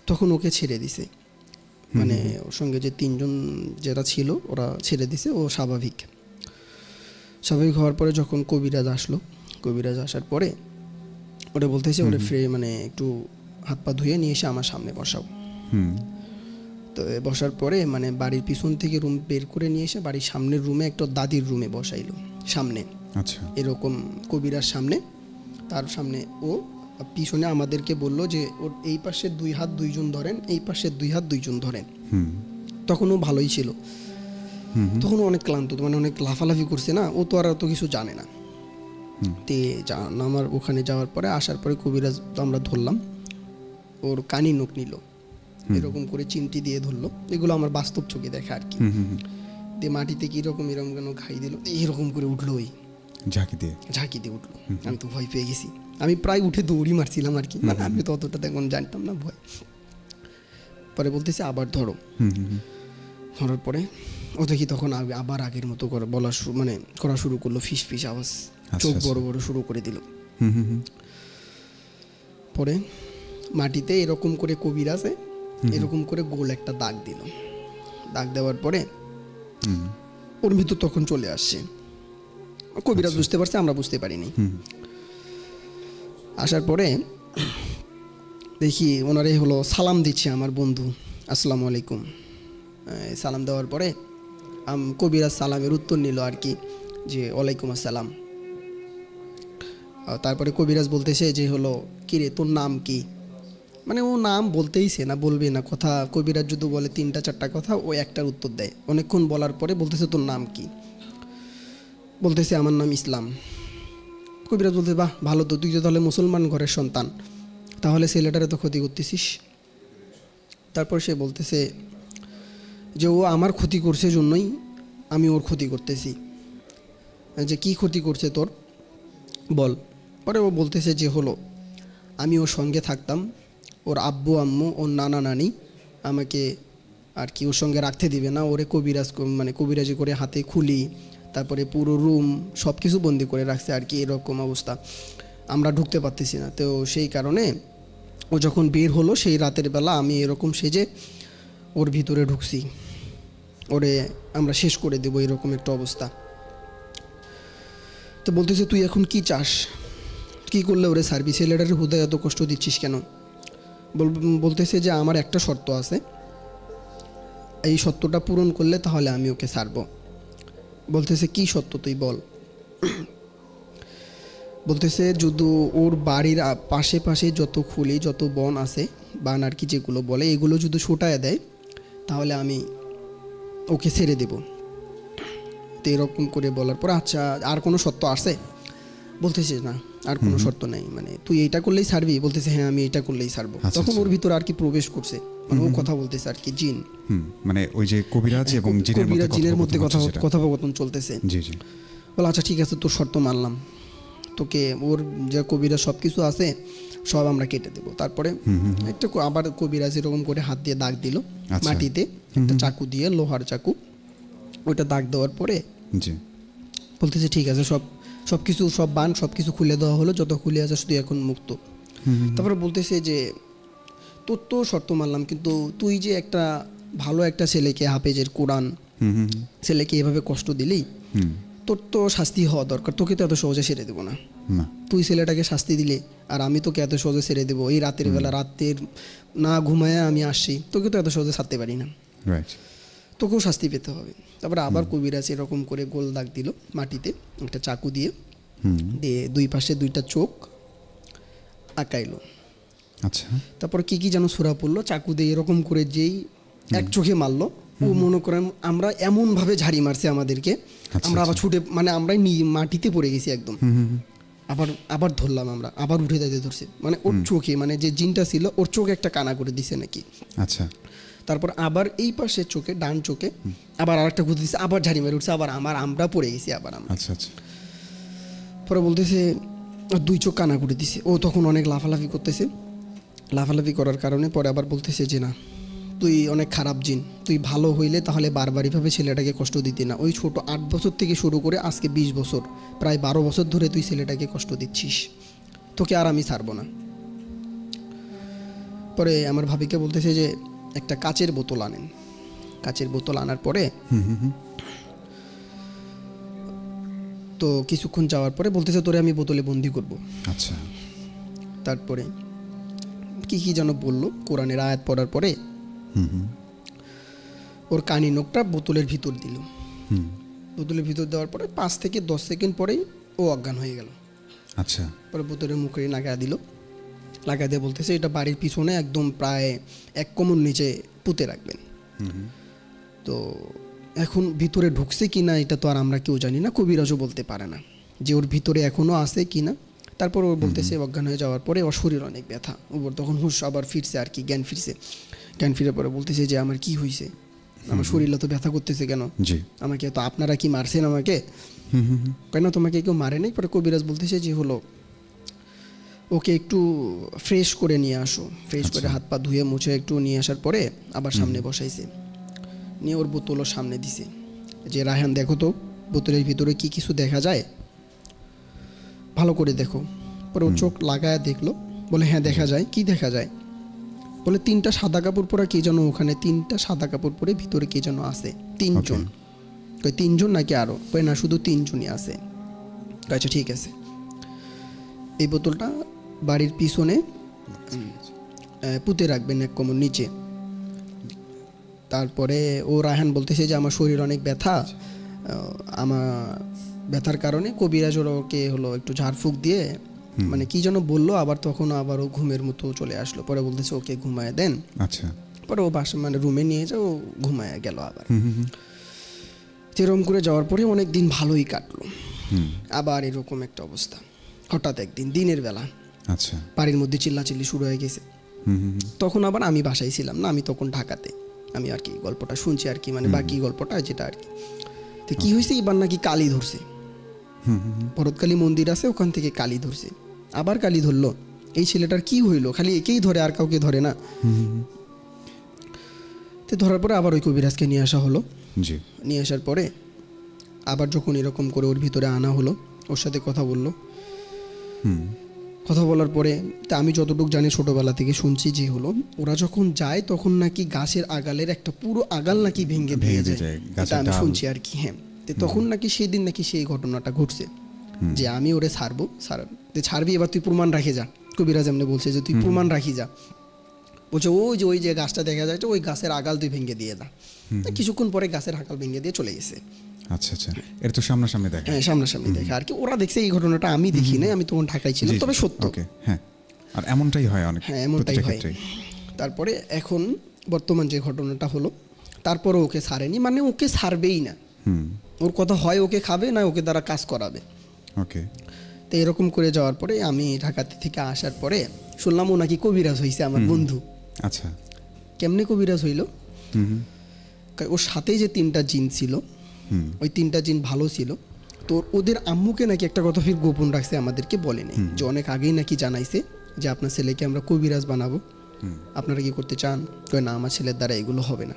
তখন ওকে ছেড়ে দিছে, মানে ওর সঙ্গে যে 3 জন যারা ছিল ওরা ছেড়ে দিছে, ও স্বাভাবিক হওয়ার পরে যখন কবিরাজ আসলো, কবিরাজ আসার পরে ওটা বলতেছে ওরে মানে একটু হাত পা ধুয়ে নিয়ে এসে আমার সামনে বসাও। তো বসার পরে মানে বাড়ির পিছন থেকে রুম বের করে নিয়ে এসে বাড়ির সামনের রুমে একটা দাদির রুমে বসাইলো সামনে। আচ্ছা। এরকম কবিরাজ সামনে, তার সামনে ও পিছনে আমাদেরকে বলল যে ওর এই পাশের 2 হাত 2 জন ধরেন, এই পাশের 2 হাত 2 জন ধরেন। তখন ও ভালোই ছিল, তখন অনেক ক্লান্ত, মানে অনেক লাফালাফি করছে না, ও তো আর অত কিছু জানে না। তে আমার ওখানে যাওয়ার পরে আসার পরে কবিরাজ আমরা ধরলাম, ওর কানি নখ নিল, এরকম করে চিমটি দিয়ে ধরলো, এগুলো আমার বাস্তব চোখে দেখা আর কি। দিয়ে মাটিতে কিরকম এরকম কেন খাই দিল, এরকম করে উঠলো, ওই ঝাঁকি দিয়ে উঠলো। আমি তো ভয় পেয়ে গেছি, আমি প্রায় উঠে দৌড়ি মারছিলাম আর কি, মানে আমি তো অতটা তখন জানতাম না ভয়। পরে বলতেছে আবার ধরো, ধরার পরে ও দেখি তখন আবার আগের মতো করে বলা মানে করা শুরু করলো, ফিস ফিস আওয়াজ, চোখ বড় বড় শুরু করে দিল। পরে মাটিতে এরকম করে কবিরাজে এরকম করে গোল একটা দাগ দিল, দাগ দেওয়ার পরে ওর ভিতর তখন চলে আসছে। কবিরাজ বুঝতে পারছে, আমরা বুঝতে পারিনি। আসার পরে দেখি ওনারে হলো সালাম দিচ্ছে আমার বন্ধু, আসসালামু আলাইকুম। সালাম দেওয়ার পরে কবিরাজ সালামের উত্তর নিল আর কি, যে ওয়ালাইকুম আসসালাম। তারপরে কবিরাজ বলতেছে যে হলো কিরে তোর নাম কি, মানে ও নাম বলতেইছে না, বলবে না কথা। কবিরাজ যদি বলে 3টা 4টা কথা, ও একটার উত্তর দেয়। অনেকক্ষণ বলার পরে বলতেছে তোর নাম কি, বলতেছে আমার নাম ইসলাম। কবিরাজ বলতে বাহ ভালো তো, তুই তো তাহলে মুসলমান ঘরের সন্তান, তাহলে ছেলেটারে তো ক্ষতি করতেছিস। তারপর সে বলতেছে যে ও আমার ক্ষতি করছে জন্যই আমি ওর ক্ষতি করতেছি। যে কি ক্ষতি করছে তোর বল। পরে ও বলতেছে যে হলো আমি ওর সঙ্গে থাকতাম, ওর আব্বু আম্মু ওর নানা নানি আমাকে আর কি ওর সঙ্গে রাখতে দিবে না, ওরে মানে কবিরাজি করে হাতে খুলি, তারপরে পুরো রুম সব কিছু বন্দি করে রাখছে আর কি, এরকম অবস্থা। আমরা ঢুকতে পারতেছি না। তো সেই কারণে ও যখন বের হলো সেই রাতের বেলা আমি এরকম সেজে ওর ভিতরে ঢুকছি, ওরে আমরা শেষ করে দেবো এরকম একটা অবস্থা। তো বলতেছে তুই এখন কি চাস, কি করলে ওরে সার্ভি, ছেলেটার হুদায় এত কষ্ট দিচ্ছিস কেন? বলতেছে যে আমার একটা শর্ত আছে, এই শর্তটা পূরণ করলে তাহলে আমি ওকে ছাড়বো। বলতেছে কি শর্ত তুই বল। বলতেছে যদি ওর বাড়ির পাশে পাশে যত খুলি যত বন আছে বান আর কি যেগুলো বলে এগুলো যদি ছুটায় দেয় তাহলে আমি ওকে ছেড়ে দেব। তো এরকম করে বলার পর আচ্ছা আর কোনো শর্ত আছে? বলতেছে না আর কোনো শর্ত নেই, মানে তুই এইটা করলেই ছাড়বি? বলতেছে হ্যাঁ আমি এইটা করলেই ছাড়বো। তখন ওর ভিতরে আর কি প্রবেশ করছে, মানে ও কথা বলতেছে আর কি, জিন, মানে ওই যে কবিরাজ এবং জিনের মধ্যে কথোপকথন চলতেছে। জি জি। বলে আচ্ছা ঠিক আছে তোর শর্ত মানলাম, তোকে ওর যে কবিরাজ সব কিছু আছে সব আমরা কেটে দেবো। তারপরে একটা আবার কবিরাজ এরকম করে হাত দিয়ে দাগ দিল মাটিতে, একটা চাকু দিয়ে, লোহার চাকু, ওইটা দাগ দেওয়ার পরে বলতেছে ঠিক আছে সব কিছু সব বান সব কিছু খুলে দেওয়া হলো, যত খুলে আছে শুধু এখন মুক্ত। তারপরে বলতেছে যে তোর তো শর্ত মানলাম, কিন্তু তুই যে একটা ভালো একটা ছেলেকে, হাফেজের কোরআন ছেলেকে এভাবে কষ্ট দিলি, তোর তো শাস্তি হওয়া দরকার, তোকে তো এত সহজে ছেড়ে দেবো না। তুই ছেলেটাকে শাস্তি দিলে আর আমি তোকে এত সহজে ছেড়ে দেবো, এই রাতের বেলা রাতের না ঘুমায় আমি আসছি, তোকে তো এত সহজে ছাড়তে পারি না, তোকেও শাস্তি পেতে হবে। তারপরে আবার কবিরাজ এরকম করে গোল দাগ দিল মাটিতে একটা চাকু দিয়ে, দিয়ে দুই পাশে দুইটা চোখ আঁকাইলো। আচ্ছা, তারপর কি কি যেন সূরা পড়লো, চাকু দিয়ে এরকম করে যেই এক চোখে মারলো, ও মনে করেন আমরা এমন ভাবে ঝাড়ি মারছে আমাদেরকে, আমরা আবার ছুটে, মানে আমরাই মাটিতে পড়ে গেছি একদম। আবার ধরলাম আমরা, আবার উঠে যেতে ধরছে, মানে ওর চোখে, মানে যে জিনটা ছিল ওর চোখে একটা কানা করে দিছে নাকি। আচ্ছা, তারপর আবার এই পাশে চোখে, ডান চোখে আবার আরেকটা ঘুরে দিচ্ছে, আবার ঝাড়ি মেরে উঠছে, আবার আমরা পড়ে গেছি আবার আমরা। আচ্ছা আচ্ছা। পরে বলতেছে দুই চোখ কানা করে দিছে। ও তখন অনেক লাফালাফি করতেছে, লাফালাফি করার কারণে পরে আবার বলতেছে যে না তুই অনেক খারাপ জিন, তুই ভালো হইলে তাহলে বারবারইভাবে ছেলেটাকে কষ্ট দিতি না। ওই ছোট 8 বছর থেকে শুরু করে আজকে 20 বছর, প্রায় 12 বছর ধরে তুই ছেলেটাকে কষ্ট দিচ্ছিস, তোকে আর আমি ছাড়বো না। পরে আমার ভাবিকে বলতেছে যে একটা কাচের বোতল আনেন। কাচের বোতল আনার পরে তো কিছুক্ষণ যাওয়ার পরে বলতেছে তোরে আমি বোতলে বন্দি করব। আচ্ছা। তারপরে কি কি যেন বললো, কোরআনের আয়াত পড়ার পরে ওর কানি নখটা বোতলের ভিতর দিল। বোতলের ভিতর দেওয়ার পরে 5 থেকে 10 সেকেন্ড পরেই ও অজ্ঞান হয়ে গেল। আচ্ছা। পরে বোতলের মুখে লাগা দিল, লাগা দিয়ে বলতেছে এটা বাড়ির পিছনে একদম প্রায় 1 কোমর নিচে পুঁতে রাখবেন। তো এখন ভিতরে ঢুকছে কিনা এটা তো আর আমরা কেউ জানি না, কবিরাজও বলতে পারে না যে ওর ভিতরে এখনো আছে কিনা। তারপর ও বলতেছে অজ্ঞান হয়ে যাওয়ার পরে ওর শরীর অনেক ব্যথা, ওর তখন হুঁশ আবার ফিরছে আর কি, জ্ঞান ফিরছে। জ্ঞান ফিরে পরে বলতেছে যে আমার কি হয়েছে, আমার শরীরটা তো ব্যথা করতেছে কেন, আমাকে তো আপনারা কি মারছেন আমাকে? কেন তোমাকে কেউ মারে নাই? পরে কবিরাজ বলতেছে যে হলো ওকে একটু ফ্রেশ করে নিয়ে আসো, ফ্রেশ করে হাত পা ধুয়ে মুছে একটু নিয়ে আসার পরে আবার সামনে বসাইছে, নিয়ে ওর বোতলও সামনে দিছে যে রায়হান দেখো তো বোতলের ভিতরে কি কিছু দেখা যায়, ভালো করে দেখো। পরে ও চোখ লাগায় দেখলো, বলে হ্যাঁ দেখা যায়। কি দেখা যায়? বলে 3টা সাদা কাপড় পরা কে যেন ওখানে, 3টা সাদা কাপড় পরে ভিতরে কে যেন আছে, 3 জন। কই 3 জন নাকি আরো? কই না শুধু 3 জনই আছে। আচ্ছা ঠিক আছে, এই বোতলটা বাড়ির পিছনে পুঁতে রাখবেন 1 কোমর নিচে। তারপরে ও রায়হান বলতেছে যে আমার শরীর অনেক ব্যথা, আমার ব্যথার কারণে কবিরাজ ওকে হলো একটু ঝাড়ফুঁক দিয়ে মানে কি যেন বললো, আবার তখন আবার ও ঘুমের মতো চলে আসলো। পরে বলতেছে ওকে ঘুমায় দেন। আচ্ছা। পরে ও বাসা মানে রুমে নিয়ে যাও, ঘুমায় গেল আবার। এরকম করে যাওয়ার পরে অনেক দিন ভালোই কাটলো। আবার এরকম একটা অবস্থা, হঠাৎ একদিন দিনের বেলা আচ্ছা বাড়ির মধ্যে চিল্লাচিল্লি শুরু হয়ে গেছে। তখন আবার আমি বাসায় ছিলাম না, আমি তখন ঢাকাতে, আমি আর কি গল্পটা শুনছি আর কি, মানে বাকি গল্পটা যেটা আর কি। তো কি হয়েছে, এবার নাকি কালি ধরছে, ভরতকালী মন্দির আছে ওখান থেকে কালি ধরছে। আবার কালি ধরলো, এই ছেলেটার কি হইলো, খালি একেই ধরে আর কাউকে ধরে না। তো ধরার পরে আবার ওই কবিরাজকে নিয়ে আসা হলো। জি। নিয়ে আসার পরে আবার যখন এরকম করে ওর ভিতরে আনা হলো, ওর সাথে কথা বললো। কথা বলার পরে তা আমি যতটুকু জানি ছোটোবেলা থেকে শুনছি যে হলো ওরা যখন যায় তখন নাকি গাছের আগালের একটা পুরো আগাল নাকি ভেঙে যায়, এটা আমি শুনছি আর কি। হ্যাঁ, তো তখন নাকি সেই দিন নাকি সেই ঘটনাটা ঘটছে যে আমি ওরে ছাড়বি, এবার তুই প্রমাণ রাখে যা। কবিরাজ এমনি বলছে যে তুই প্রমাণ রাখি যা। বলছে ওই যে গাছটা দেখা যাচ্ছে ওই গাছের আগাল তুই ভেঙে দিয়ে দা। কিছুক্ষণ পরে গাছের আগাল ভেঙে দিয়ে চলে গেছে। আচ্ছা আচ্ছা, এটা তো সামনাসামনি দেখা। হ্যাঁ, সামনাসামনি দেখা আর কি। ওরা দেখছে এই ঘটনাটা, আমি দেখি নাই, আমি তখন ঢাকায় ছিলাম, তবে সত্য। ওকে, হ্যাঁ, আর এমনটাই হয় অনেক। হ্যাঁ, এমনটাই হয়। তারপরে এখন বর্তমান যে ঘটনাটা হলো, তারপরে ওকে ছাড়েনি, মানে ওকে ছাড়বেই না। ওর কথা হয় ওকে খাবে না ওকে দ্বারা কাজ করাবে। ওকে। তো এরকম করে যাওয়ার পরে আমি ঢাকাতে থেকে আসার পরে শুনলাম ও নাকি কবিরাজ হয়েছে, আমার বন্ধু। আচ্ছা, কেমনে কবিরাজ হইল? ওর সাথে যে 3টা জিন ছিল, ওই 3টা জিন ভালো ছিল। তো ওদের আম্মুকে নাকি একটা কথা ফির গোপন রাখছে, আমাদেরকে বলে নেই, যে অনেক আগেই নাকি জানাইছে যে আপনার ছেলেকে আমরা কবিরাজ বানাবো, আপনারা কি করতে চান? না, আমার ছেলের দ্বারা এগুলো হবে না।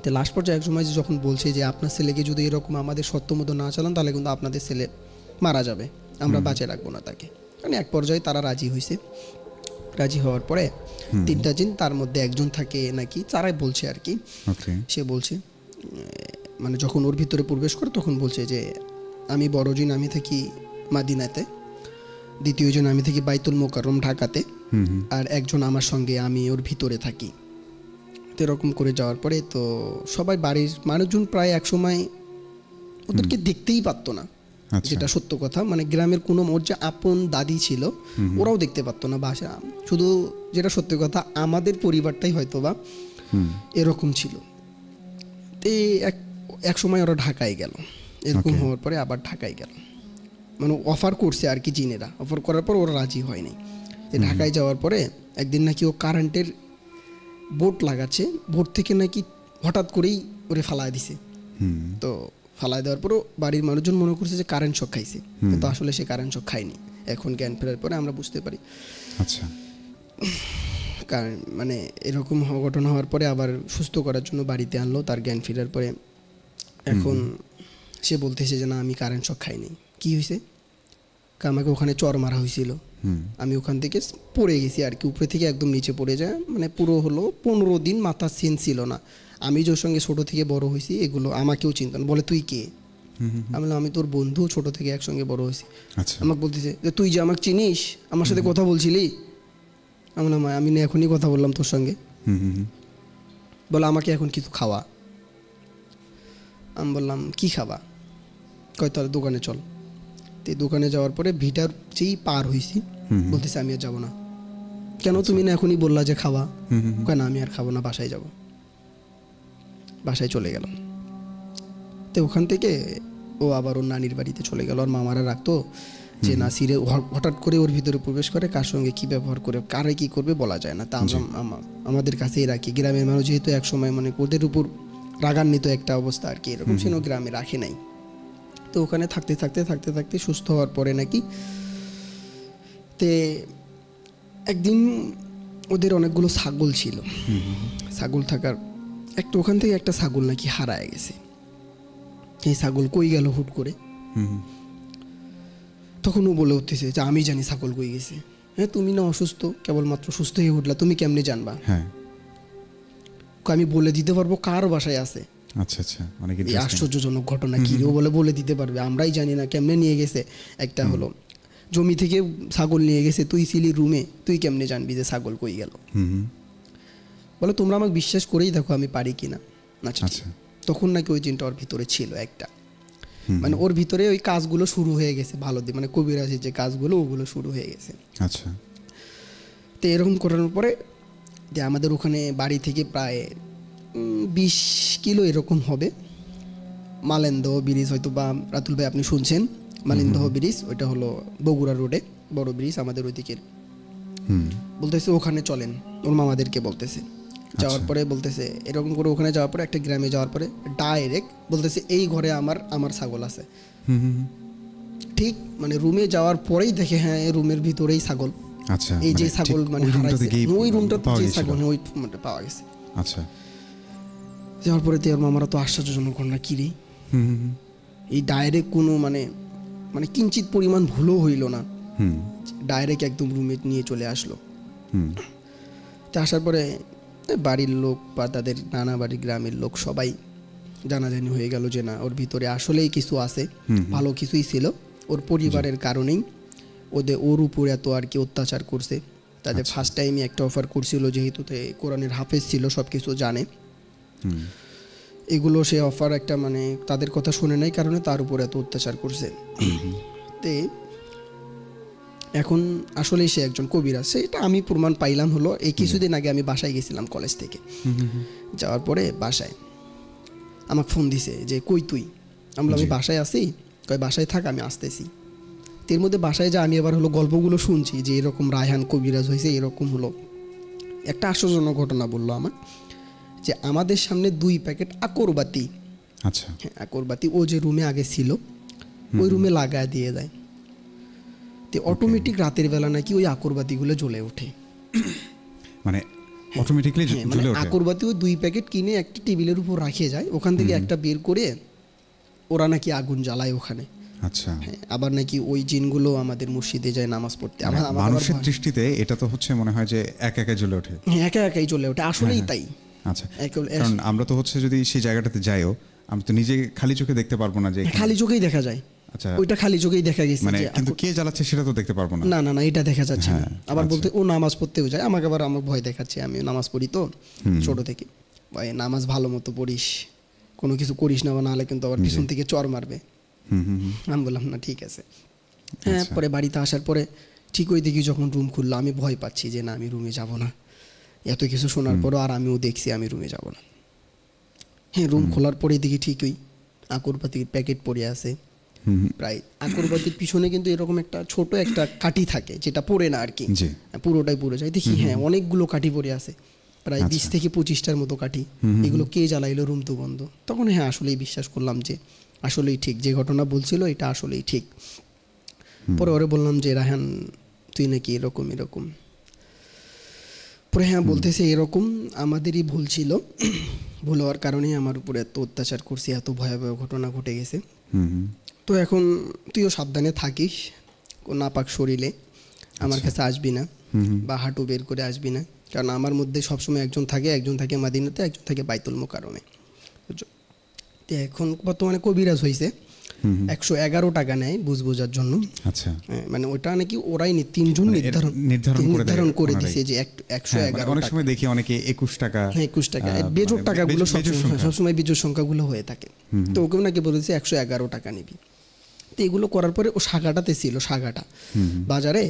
তো লাস্ট পর্যায়ে এক সময় যখন বলছে যে আপনার ছেলেকে যদি এরকম আমাদের সত্য মতো না চালান তাহলে কিন্তু আপনাদের ছেলে মারা যাবে, আমরা বাঁচিয়ে রাখবো না তাকে। মানে এক পর্যায়ে তারা রাজি হয়েছে। রাজি হওয়ার পরে 3টা জিন, তার মধ্যে একজন থাকে নাকি, তারাই বলছে আর কি। সে বলছে, মানে যখন ওর ভিতরে প্রবেশ করে তখন বলছে যে আমি বড় জিন, আমি থাকি মাদিনাতে, দ্বিতীয় জন আমি থাকি বাইতুল মোকাররম ঢাকাতে, আর একজন আমার সঙ্গে, আমি ওর ভিতরে থাকি। তো এরকম করে যাওয়ার পরে তো সবাই বাড়ির মানুষজন প্রায় এক সময় ওদেরকে দেখতেই পারতো না, যেটা সত্য কথা। মানে গ্রামের কোনো ওর যে আপন দাদি ছিল ওরাও দেখতে পারতো না বাসা, শুধু যেটা সত্যি কথা আমাদের পরিবারটাই হয়তো বা এরকম ছিল। তো এক সময় ওরা ঢাকায় গেল, এরকম হওয়ার পরে আবার ঢাকায় গেল, মানে অফার করছে আর কি জিনেরা। অফার করার পর ওরা রাজি হয়নি। ঢাকায় যাওয়ার পরে একদিন নাকি ও কারেন্টের বোর্ড লাগাচ্ছে, বোর্ড থেকে নাকি হঠাৎ করেই ওরে ফালায় দিছে। তো ফালায় দেওয়ার পরও বাড়ির মানুষজন মনে করছে যে কারেন্ট শক খাইছে, কিন্তু আসলে সে কারেন্ট শক খায়নি। এখন জ্ঞান ফেরার পরে আমরা বুঝতে পারি। আচ্ছা, কারণ মানে এরকম ঘটনা হওয়ার পরে আবার সুস্থ করার জন্য বাড়িতে আনলো তার জ্ঞান ফেরার পরে। এখন সে বলতেছে যে না, আমি কারেন্ট শক খাইনি। কি হয়েছে? আমাকে ওখানে চর মারা হয়েছিল, আমি ওখান থেকে পড়ে গেছি আর কি, উপরে থেকে একদম নিচে পড়ে যায়। মানে পুরো হলো 15 দিন মাথার সেন্স ছিল না। আমি যার সঙ্গে ছোট থেকে বড় হয়েছি এগুলো আমাকেও চিনত না। বলে তুই কে? আমি বললাম আমি তোর বন্ধু, ছোট থেকে একসঙ্গে বড় হয়েছি। আমাকে বলতেছে যে তুই যে আমাকে চিনিস, আমার সাথে কথা বলছিলি? আমি বললাম আমি না এখনই কথা বললাম তোর সঙ্গে। বলে আমাকে এখন কিছু খাওয়া। আমি বললাম কি খাবা? কয় তাহলে দোকানে চল। তো দোকানে যাওয়ার পরে ভিটার যেই পার হয়েছি, বলতেছে আমি আর যাবো না। কেন? তুমি না এখনই বললা যে খাওয়া। কয় না, আমি আর খাবো না, বাসায় যাব। বাসায় চলে গেল। তো ওখান থেকে ও আবার ওর নানির বাড়িতে চলে গেল। আর মামারা রাখতো যে নাসিরে হঠাৎ করে ওর ভিতরে প্রবেশ করে, কার সঙ্গে কি ব্যবহার করে, কারে কি করবে বলা যায় না। তা আমরা আমাদের কাছেই রাখি। গ্রামের মানুষ যেহেতু এক সময় মানে ওদের উপর রাগান্বিত একটা অবস্থা আর কি, এরকম সে গ্রামে রাখে নাই। তো ওখানে থাকতে থাকতে থাকতে থাকতে সুস্থ হওয়ার পরে নাকি তে একদিন ওদের অনেকগুলো ছাগল ছিল। ছাগল থাকার একটা ওখান থেকে একটা ছাগল নাকি হারায় গেছে। এই ছাগল কই গেল হুট করে? তখন ও বলে উঠতেছে যে আমি জানি ছাগল কই গেছে। হ্যাঁ, তুমি না অসুস্থ, কেবলমাত্র সুস্থ হয়ে উঠলা, তুমি কেমনে জানবা? আমি বলে দিতে পারবো কার বাসায় আছে। আচ্ছা আচ্ছা, অনেক আশ্চর্যজনক ঘটনা কি ও বলে দিতে পারবে, আমরাই জানি না কেমনে নিয়ে গেছে। একটা হলো জমি থেকে ছাগল নিয়ে গেছে, তুই ছিলি রুমে, তুই কেমনে জানবি যে ছাগল কই গেল? বলে তোমরা আমাকে বিশ্বাস করেই দেখো আমি পারি কিনা। আচ্ছা, তখন নাকি ওই জিনটা ওর ভিতরে ছিল একটা, মানে ওর ভিতরে ওই কাজগুলো শুরু হয়ে গেছে ভালো দিকে, মানে কবিরাজের যে কাজগুলো ওগুলো শুরু হয়ে গেছে। আচ্ছা, তো এরকম করানোর পরে যে আমাদের ওখানে বাড়ি থেকে প্রায় 20 কিলো এরকম হবে মালেন্দহ ব্রিজ, হয়তো বা রাতুল ভাই আপনি শুনছেন মালেন্দহ ব্রিজ, ওইটা হলো বগুড়া রোডে বড় ব্রিজ আমাদের ওইদিকের। বলতেছে ওখানে চলেন, ওর মামাদেরকে বলতেছে। যাওয়ার পরে বলতেছে এরকম করে ওখানে যাওয়ার পরে একটা গ্রামে যাওয়ার পরে ডাইরেক্ট বলতেছে এই ঘরে আমার ছাগল আছে। ঠিক মানে রুমে যাওয়ার পরেই দেখে হ্যাঁ এই রুমের ভিতরেই ছাগল। আচ্ছা, এই যে ছাগল মানে হারাইছে ওই রুমটা যে ছাগল ওই পাওয়া গেছে। আচ্ছা। যাওয়ার পরে তো ওর মামারা তো আশ্চর্যজনক ঘটনা কী রে, হুম এই ডাইরেক্ট কোনো মানে মানে কিঞ্চিত পরিমাণ ভুলও হইল না, হুম ডাইরেক্ট একদম রুমে নিয়ে চলে আসলো। হুম তো আসার পরে বাড়ির লোক বা তাদের নানা বাড়ির গ্রামের লোক সবাই জানাজানি হয়ে গেল যে না, ওর ভিতরে আসলেই কিছু আছে, ভালো কিছুই ছিল। ওর পরিবারের কারণেই ওর উপরে এত আর কি অত্যাচার করছে। তাদের ফার্স্ট টাইমে একটা অফার করছিল, যেহেতু কোরআনের হাফেজ ছিল, সব কিছু জানে, এগুলো সে অফার একটা মানে তাদের কথা শুনে নাই কারণে তার উপরে এত অত্যাচার করছে। তে এখন আসলেই সে একজন কবিরাজ, সেটা আমি প্রমাণ পাইলাম হলো এই কিছুদিন আগে আমি বাসায় গেছিলাম কলেজ থেকে। যাওয়ার পরে বাসায় আমাকে ফোন দিছে যে কই তুই, আমি বাসায় আছি, কয় বাসায় থাক আমি আসতেছি। এর মধ্যে বাসায় যা আমি এবার হলো গল্পগুলো শুনছি যে এরকম রায়হান কবিরাজ হয়েছে, এরকম হলো। একটা আশ্চর্যজনক ঘটনা বললো আমার, যে আমাদের সামনে 2 প্যাকেট আকরবাতি, আচ্ছা, হ্যাঁ আকরবাতি ও যে রুমে আগে ছিল ওই রুমে লাগায় দিয়ে যায়। তো অটোমেটিক রাতের বেলা নাকি ওই আকরবাতিগুলো জ্বলে ওঠে, মানে অটোমেটিক্যালি মানে জ্বলে ওঠে। আকরবাতি ওই 2 প্যাকেট কিনে একটা টেবিলের উপর রাখিয়ে যায়, ওখান থেকে একটা বের করে ওরা নাকি আগুন জ্বালায় ওখানে। আচ্ছা, হ্যাঁ, আবার নাকি ওই জিনগুলো আমাদের মসজিদে যায় নামাজ পড়তে। মানুষের দৃষ্টিতে এটা তো হচ্ছে মনে হয় যে একা একা জ্বলে ওঠে। হ্যাঁ, একা একাই জ্বলে ওঠে, আসলেই তাই। আচ্ছা, কারণ আমরা তো হচ্ছে যদি সেই জায়গাটাতে যাইও, আমি তো নিজে খালি চোখে দেখতে পারবো না যে খালি চোখেই দেখা যায়। আচ্ছা, ওইটা খালি চোখেই দেখা গেছে, মানে কিন্তু কে জ্বালাচ্ছে সেটা তো দেখতে পারবো না। না না না, এটা দেখা যাচ্ছে না। আবার আচ্ছা। বলতে ও নামাজ পড়তেও যায়, আমাকে আবার আমার ভয় দেখাচ্ছে, আমি নামাজ পড়ি তো ছোট থেকে, ভাই নামাজ ভালো মতো পড়িস, কোনো কিছু করিস না, নাহলে কিন্তু আবার পিছন থেকে চর মারবে। আমি বললাম না ঠিক আছে। হ্যাঁ, পরে বাড়িতে আসার পরে ঠিক ওই দেখি যখন রুম খুললো, আমি ভয় পাচ্ছি যে না আমি রুমে যাব না, এত কিছু শোনার পরও। আর আমিও দেখছি আমি রুমে যাব না। হ্যাঁ, রুম খোলার পরে দেখি ঠিকই আকরবাতির প্যাকেট পড়ে আছে প্রায়। আকরবাতির পিছনে কিন্তু এরকম একটা ছোট একটা কাঠি থাকে, যেটা পড়ে না আর কি, পুরোটাই পড়ে যায়। দেখি হ্যাঁ অনেকগুলো কাঠি পড়ে আছে, প্রায় 20 থেকে 25টার মতো কাঠি। এগুলো কে জ্বালাইলো, রুম তো বন্ধ। তখন হ্যাঁ আসলেই বিশ্বাস করলাম যে আসলেই ঠিক, যে ঘটনা বলছিল এটা আসলেই ঠিক। পরে ওরে বললাম যে রায়হান তুই নাকি এরকম এরকম। পরে হ্যাঁ বলতেছে এরকম আমাদেরই ভুল ছিল, ভুল হওয়ার কারণেই আমার উপরে এত অত্যাচার করছি, এত ভয়াবহ ঘটনা ঘটে গেছে। তো এখন তুইও সাবধানে থাকিস, নাপাক শরীরে আমার কাছে আসবি না, বা হাঁটু বের করে আসবি না, কারণ আমার মধ্যে সবসময় একজন থাকে মাদিনাতে, একজন থাকে বাইতুল মোকাররমে। তো এখন বর্তমানে কবিরাজ হয়েছে, 111 টাকা নেয় বুঝ বোঝার জন্য। আচ্ছা, মানে ওটা নাকি ওরাই 3 জন নির্ধারণ করে দিছে যে 111। অনেক সময় দেখি অনেকে 21 টাকা, 21 টাকা বেজোর টাকাগুলো সবসময় বেজোর সংখ্যাগুলো হয়ে থাকে। তো ওকেও নাকি বলেছে 111 টাকা নিবি। তো এগুলো করার পরে ও সাগাটাতে ছিল, সাগাটা বাজারে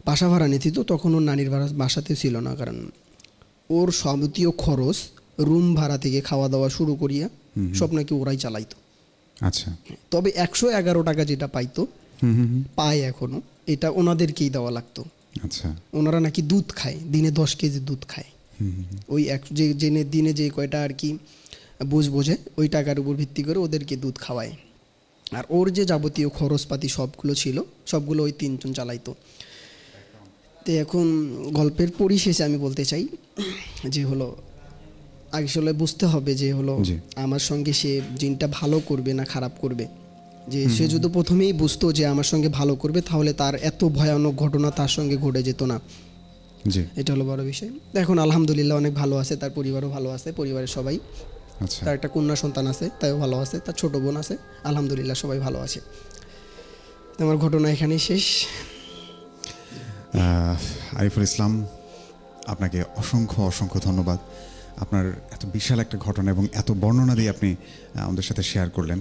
বাসা ভাড়া নিতি, তো তখন ওর নানির বাসাতে ছিল না, কারণ ওর যাবতীয় খরচ রুম ভাড়া থেকে খাওয়া দাওয়া শুরু করিয়া সব নাকি ওরাই চালাইতো। আচ্ছা, তবে 111 টাকা যেটা পাইতো, পায় এখনো, এটা ওনাদেরকেই দেওয়া লাগতো। আচ্ছা, ওনারা নাকি দুধ খায়, দিনে 10 কেজি দুধ খায়। ওই দিনে যে কয়টা আর কি বোঝে ওই টাকার উপর ভিত্তি করে ওদেরকে দুধ খাওয়ায়। আর ওর যে যাবতীয় খরচপাতি সবগুলো ছিল, সবগুলো ওই 3 জন চালাইতো। তো এখন গল্পের পরিশেষে আমি বলতে চাই যে হলো আসলে বুঝতে হবে যে হলো আমার সঙ্গে সে জিনটা ভালো করবে না খারাপ করবে। যে সে যদি প্রথমেই বুঝতো যে আমার সঙ্গে ভালো করবে, তাহলে তার এত ভয়ানক ঘটনা তার সঙ্গে ঘটে যেত না। এটা হলো বড় বিষয়। এখন আলহামদুলিল্লাহ অনেক ভালো আছে, তার পরিবারও ভালো আছে, পরিবারের সবাই। তার একটা কন্যা সন্তান আছে, তাইও ভালো আছে, তার ছোট বোন আছে, আলহামদুলিল্লাহ সবাই ভালো আছে। আমার ঘটনা এখানেই শেষ। আরিফুল ইসলাম, আপনাকে অসংখ্য অসংখ্য ধন্যবাদ। আপনার এত বিশাল একটা ঘটনা এবং এত বর্ণনা দিয়ে আপনি আমাদের সাথে শেয়ার করলেন।